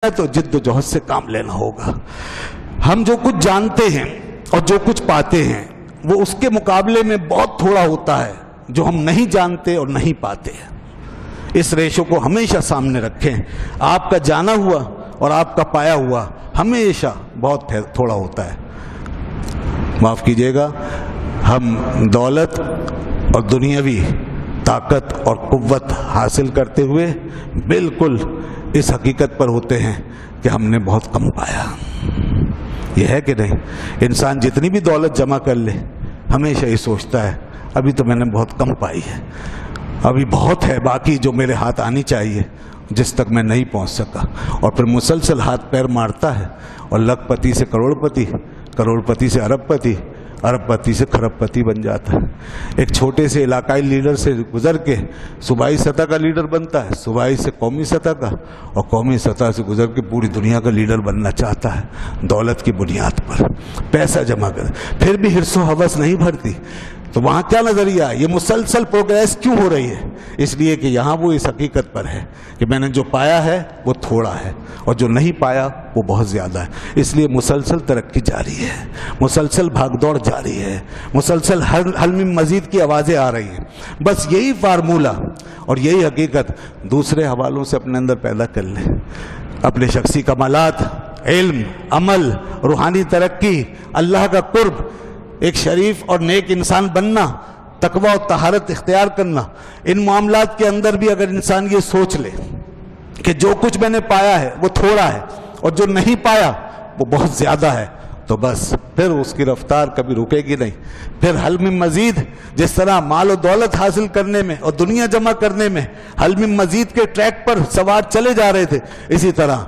تو جد و جہد سے کام لینا ہوگا۔ ہم جو کچھ جانتے ہیں اور جو کچھ پاتے ہیں وہ اس کے مقابلے میں بہت تھوڑا ہوتا ہے جو ہم نہیں جانتے اور نہیں پاتے ہیں۔ اس ریشو کو ہمیشہ سامنے رکھیں۔ آپ کا جانا ہوا اور آپ کا پایا ہوا ہمیشہ بہت تھوڑا ہوتا ہے۔ معاف کیجیے گا، ہم دولت اور دنیاوی طاقت اور قوت حاصل کرتے ہوئے بالکل اس حقیقت پر ہوتے ہیں کہ ہم نے بہت کم پایا۔ یہ ہے کہ نہیں؟ انسان جتنی بھی دولت جمع کر لے ہمیشہ یہ سوچتا ہے ابھی تو میں نے بہت کم پائی ہے، ابھی بہت ہے باقی جو میرے ہاتھ آنی چاہیے جس تک میں نہیں پہنچ سکا، اور پھر مسلسل ہاتھ پیر مارتا ہے اور لکھ پتی سے کروڑ پتی، کروڑ پتی سے ارب پتی، ارب پتی سے کھرب پتی بن جاتا ہے۔ ایک چھوٹے سے علاقائی لیڈر سے گزر کے صوبائی سطح کا لیڈر بنتا ہے، صوبائی سے قومی سطح کا، اور قومی سطح سے گزر کے پوری دنیا کا لیڈر بننا چاہتا ہے دولت کی بنیاد پر۔ پیسہ جمع کر پھر بھی حرص و ہوس نہیں بھرتی، تو وہاں کیا نظریہ ہے؟ یہ مسلسل پروگریس کیوں ہو رہی ہے؟ اس لیے کہ یہاں وہ اس حقیقت پر ہے کہ میں نے جو پایا ہے وہ تھوڑا ہے اور جو نہیں پایا وہ بہت زیادہ ہے۔ اس لیے مسلسل ترقی جاری ہے، مسلسل بھاگ دوڑ جاری ہے، مسلسل حل میں مزید کی آوازیں آ رہی ہیں۔ بس یہی فارمولہ اور یہی حقیقت دوسرے حوالوں سے اپنے اندر پیدا کر لیں۔ اپنے شخصی کمالات، علم، عمل، روحانی ترقی، اللہ کا قرب، ایک شریف اور نیک انسان بننا، تقوی اور طہارت اختیار کرنا، ان معاملات کے اندر بھی اگر انسان یہ سوچ لے کہ جو کچھ میں نے پایا ہے وہ تھوڑا ہے اور جو نہیں پایا وہ بہت زیادہ ہے، تو بس پھر اس کی رفتار کبھی رکے گی نہیں۔ پھر حل میں مزید، جس طرح مال و دولت حاصل کرنے میں اور دنیا جمع کرنے میں حل میں مزید کے ٹریک پر سوار چلے جا رہے تھے، اسی طرح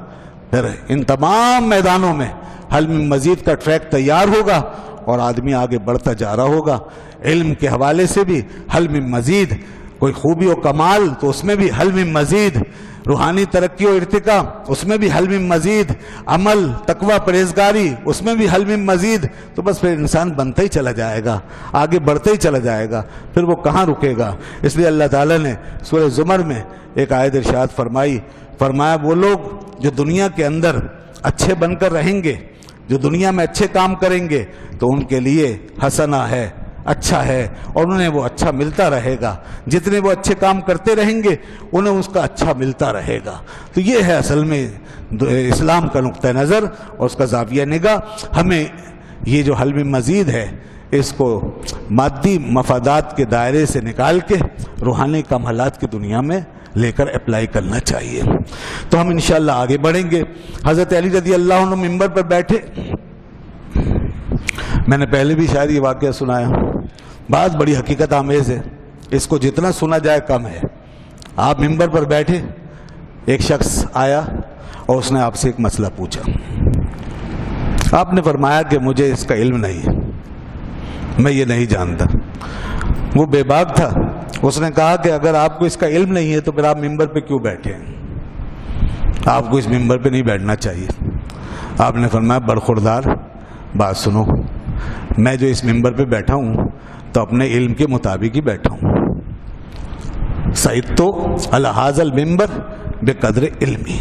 پھر ان تمام میدانوں میں حل میں مزید کا ٹریک تیار ہوگا اور آدمی آگے بڑھتا جا رہا ہوگا۔ علم کے حوالے سے بھی حل میں مزید کوئی خوبی و کمال تو اس میں بھی حل میں مزید، روحانی ترقی و ارتقاء اس میں بھی حل میں مزید، عمل، تقوی، پرہیزگاری اس میں بھی حل میں مزید، تو بس پھر انسان بنتا ہی چلا جائے گا، آگے بڑھتا ہی چلا جائے گا، پھر وہ کہاں رکے گا۔ اس لیے اللہ تعالیٰ نے سورہ زمر میں ایک آیت ارشاد فرمایا وہ لوگ جو دنیا کے اندر اچھے بن کر رہیں گے، جو دنیا میں اچھے کام کریں گے تو ان کے لیے حسنہ ہے، اچھا ہے، اور انہیں وہ اچھا ملتا رہے گا۔ جتنے وہ اچھے کام کرتے رہیں گے انہیں اس کا اچھا ملتا رہے گا۔ تو یہ ہے اصل میں اسلام کا نقطہ نظر اور اس کا زاویہ نگاہ۔ ہمیں یہ جو حل میں مزید ہے اس کو مادی مفادات کے دائرے سے نکال کے روحانی کمالات کی دنیا میں لے کر اپلائی کرنا چاہیے، تو ہم انشاءاللہ آگے بڑھیں گے۔ حضرت علی رضی اللہ عنہ منبر پر بیٹھے، میں نے پہلے بھی شاید یہ واقعہ سنایا، بات بڑی حقیقت آمیز ہے، اس کو جتنا سنا جائے کم ہے۔ آپ منبر پر بیٹھے، ایک شخص آیا اور اس نے آپ سے ایک مسئلہ پوچھا۔ آپ نے فرمایا کہ مجھے اس کا علم نہیں ہے، میں یہ نہیں جانتا۔ وہ بے باک تھا، اس نے کہا کہ اگر آپ کو اس کا علم نہیں ہے تو پھر آپ ممبر پہ کیوں بیٹھے ہیں؟ آپ کو اس ممبر پہ نہیں بیٹھنا چاہیے۔ آپ نے فرمایا برخوردار بات سنو، میں جو اس ممبر پہ بیٹھا ہوں تو اپنے علم کے مطابق ہی بیٹھا ہوں۔ سعید تو الحاظ الممبر بے قدر علمی،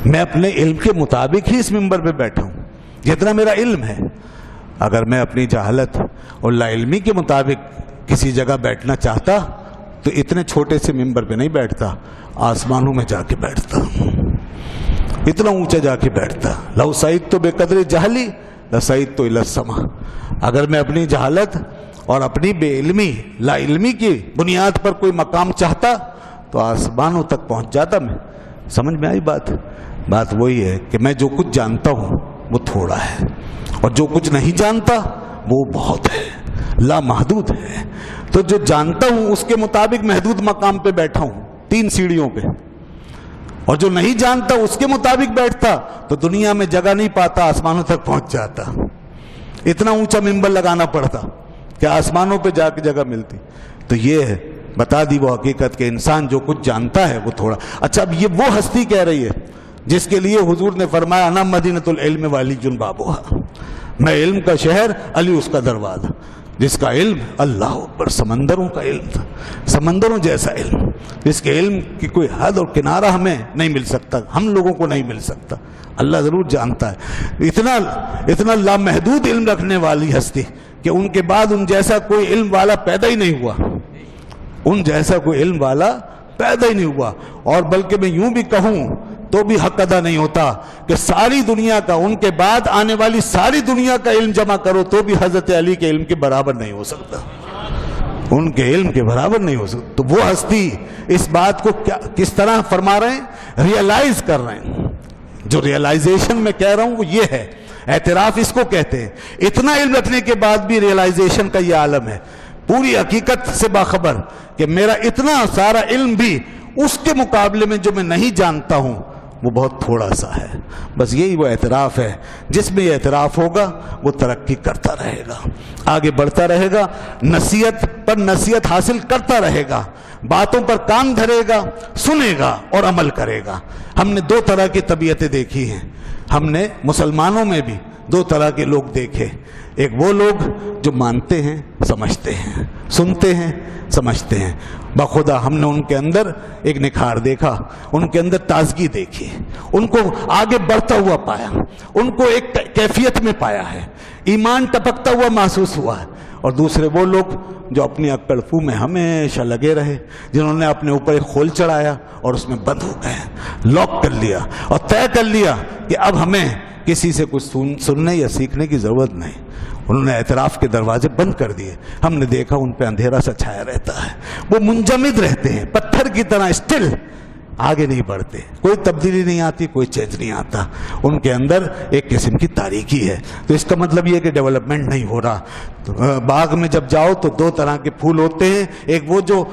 میں اپنے علم کے مطابق ہی اس ممبر پہ بیٹھا ہوں جتنا میرا علم ہے۔ اگر میں اپنی جہالت اور لا علمی کے مطابق کسی جگہ بیٹھنا چاہتا تو اتنے چھوٹے سے ممبر پہ نہیں بیٹھتا، آسمانوں میں جا کے بیٹھتا، اتنا اونچا جا کے بیٹھتا۔ لو سعید تو بے قدر جہلی لسعید تو الی السما، اگر میں اپنی جہالت اور اپنی بے علمی لا علمی کی بنیاد پر کوئی مقام چاہتا تو آسمانوں تک پہنچ جاتا میں۔ سمجھ میں آئی بات؟ بات وہی ہے کہ میں جو کچھ جانتا ہوں وہ تھوڑا ہے اور جو کچھ نہیں جانتا وہ بہت ہے، لا محدود ہے۔ تو جو جانتا ہوں اس کے مطابق محدود مقام پہ بیٹھا ہوں، 3 سیڑھیوں پہ، اور جو نہیں جانتا اس کے مطابق بیٹھتا تو دنیا میں جگہ نہیں پاتا، آسمانوں تک پہنچ جاتا، اتنا اونچا ممبر لگانا پڑتا کہ آسمانوں پہ جا کے جگہ ملتی۔ تو یہ ہے بتا دی وہ حقیقت کہ انسان جو کچھ جانتا ہے وہ تھوڑا۔ اچھا، اب یہ وہ ہستی کہہ رہی ہے جس کے لیے حضور نے فرمایا انا مدینۃ العلم وعلی بابھا، میں علم کا شہر، علی اس کا دروازہ۔ جس کا علم اللہ اکبر سمندروں کا علم تھا، سمندروں جیسا علم، جس کے علم کی کوئی حد اور کنارہ ہمیں نہیں مل سکتا، ہم لوگوں کو نہیں مل سکتا، اللہ ضرور جانتا ہے۔ اتنا لامحدود علم رکھنے والی ہستی کہ ان کے بعد ان جیسا کوئی علم والا پیدا ہی نہیں ہوا، ان جیسا کوئی علم والا پیدا ہی نہیں ہوا۔ اور بلکہ میں یوں بھی کہوں تو بھی حق ادا نہیں ہوتا کہ ساری دنیا کا، ان کے بعد آنے والی ساری دنیا کا علم جمع کرو تو بھی حضرت علی کے علم کے برابر نہیں ہو سکتا، ان کے علم کے برابر نہیں ہو سکتا۔ تو وہ ہستی اس بات کو کس طرح فرما رہے ہیں، ریئلائز کر رہے ہیں۔ جو ریئلائزیشن میں کہہ رہا ہوں وہ یہ ہے، اعتراف اس کو کہتے ہیں۔ اتنا علم رکھنے کے بعد بھی ریئلائزیشن کا یہ عالم ہے، پوری حقیقت سے باخبر کہ میرا اتنا سارا علم بھی اس کے مقابلے میں جو میں نہیں جانتا ہوں وہ بہت تھوڑا سا ہے۔ بس یہی وہ اعتراف ہے، جس میں یہ اعتراف ہوگا وہ ترقی کرتا رہے گا، آگے بڑھتا رہے گا، نصیحت پر نصیحت حاصل کرتا رہے گا، باتوں پر کان دھرے گا، سنے گا اور عمل کرے گا۔ ہم نے دو طرح کی طبیعتیں دیکھی ہیں، ہم نے مسلمانوں میں بھی دو طرح کے لوگ دیکھے، ایک وہ لوگ جو مانتے ہیں، سمجھتے ہیں، سنتے ہیں، سمجھتے ہیں، بخدا ہم نے ان کے اندر ایک نکھار دیکھا، ان کے اندر تازگی دیکھی، ان کو آگے بڑھتا ہوا پایا، ان کو ایک کیفیت میں پایا ہے، ایمان ٹپکتا ہوا محسوس ہوا ہے۔ اور دوسرے وہ لوگ جو اپنی اکڑ فو میں ہمیشہ لگے رہے، جنہوں نے اپنے اوپر ایک خول چڑھایا اور اس میں بند ہو گئے، لاک کر لیا اور طے کر لیا کہ اب ہمیں کسی سے کچھ سننے یا سیکھنے کی ضرورت نہیں۔ انہوں نے اعتراف کے دروازے بند کر دیے۔ ہم نے دیکھا ان پہ اندھیرا سا چھایا رہتا ہے، وہ منجمد رہتے ہیں پتھر کی طرح، اسٹل آگے نہیں بڑھتے، کوئی تبدیلی نہیں آتی، کوئی چینج نہیں آتا، ان کے اندر ایک قسم کی تاریکی ہے۔ تو اس کا مطلب یہ کہ ڈیولپمنٹ نہیں ہو رہا۔ تو باغ میں جب جاؤ تو دو طرح کے پھول ہوتے ہیں، ایک وہ جو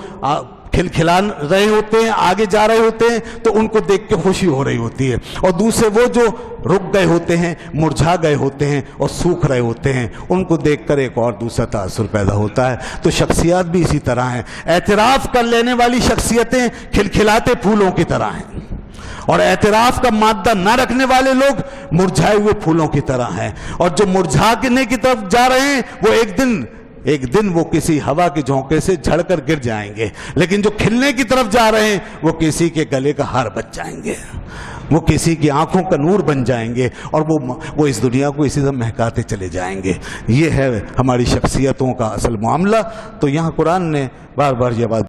کھلکھلا رہے ہوتے ہیں، آگے جا رہے ہوتے ہیں تو ان کو دیکھ کے خوشی ہو رہی ہوتی ہے، اور دوسرے وہ جو رک گئے ہوتے ہیں، مرجھا گئے ہوتے ہیں اور سوکھ رہے ہوتے ہیں، ان کو دیکھ کر ایک اور دوسرا تاثر پیدا ہوتا ہے۔ تو شخصیات بھی اسی طرح ہیں، اعتراف کر لینے والی شخصیتیں کھلکھلاتے پھولوں کی طرح ہیں، اور اعتراف کا مادہ نہ رکھنے والے لوگ مرجھائے ہوئے پھولوں کی طرح ہیں، اور جو مرجھانے کی طرف جا رہے ہیں وہ ایک دن وہ کسی ہوا کے جھونکے سے جھڑ کر گر جائیں گے، لیکن جو کھلنے کی طرف جا رہے ہیں وہ کسی کے گلے کا ہار بچ جائیں گے، وہ کسی کی آنکھوں کا نور بن جائیں گے، اور وہ اس دنیا کو اسی طرح مہکاتے چلے جائیں گے۔ یہ ہے ہماری شخصیتوں کا اصل معاملہ۔ تو یہاں قرآن نے بار بار یہ بات